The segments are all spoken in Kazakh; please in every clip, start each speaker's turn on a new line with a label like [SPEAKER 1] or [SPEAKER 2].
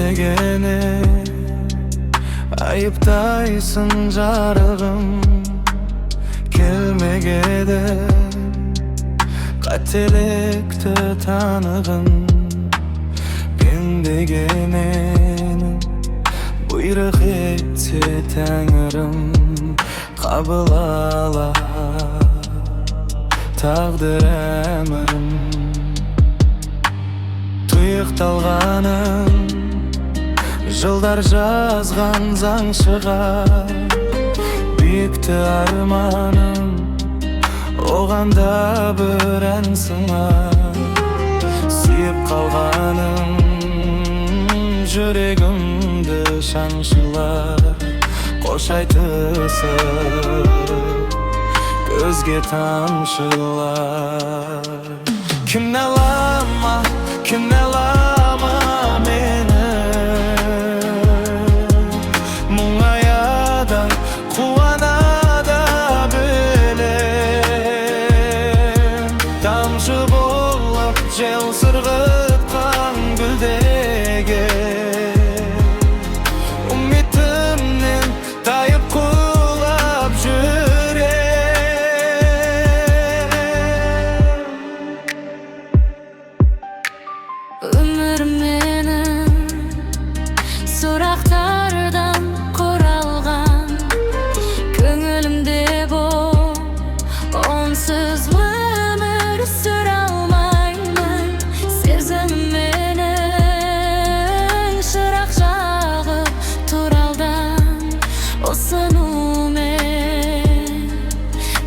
[SPEAKER 1] Келмегені айыптайсың жарығым, келмегеді қателікті танығым. Пендеге менің бұйрық етсе тәңірім, қабыл ала тағдыр әмірім. Тұйықталғаным жылдар жазған заң шығар, биікті арманым оған да бір ән сыңар. Сүйіп қалғаным жүрегімді шаншылар, қош айтысып көзге тамшылар. Кінәлама, кінәлама мені, мұңаяда қуанада білем. Тамшы болып жел сырғытқан гүлдегі, үмітімнен тайып құлап жүрем.
[SPEAKER 2] Өмір менің сұрақтардан құралған, көңілімде бол, онсыз өмір сүре алмаймын. Сезімменің шырақ жағып туралдан, осынумен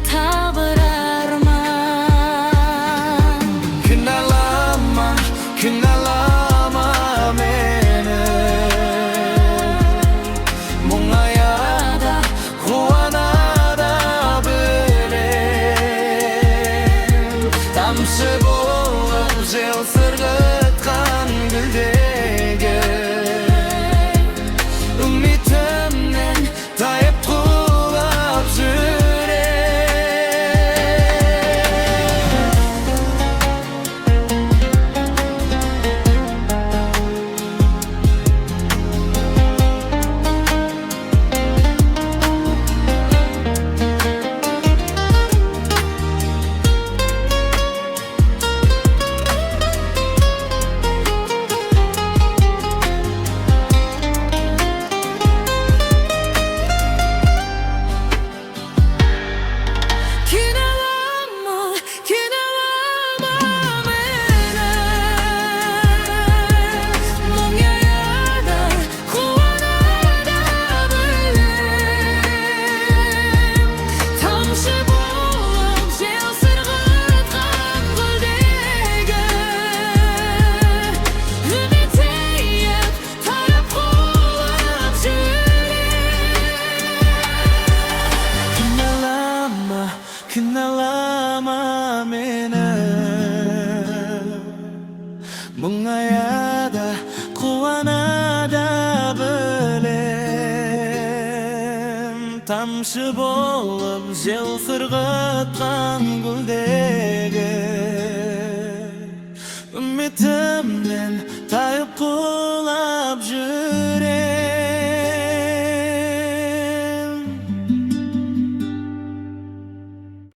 [SPEAKER 2] табыр арман.
[SPEAKER 1] Кінәлама, кінәлама мені, мұңаяда қуанада білем. Тамшы болып жел сырғытқан гүлдегі, үмітімнен тайып құлап
[SPEAKER 2] Kінәлама, kінәлама мені, мұңаяда қуанада білем. Тамшы болып жел сырғытқан гүлдегі, үмітейіп тайып құлап жүрем.
[SPEAKER 1] Кінәлама, кінәлама мені, мұңаяда қуанада білем. Тамшы болып жел сырғытқан гүлдегі, үмітімнен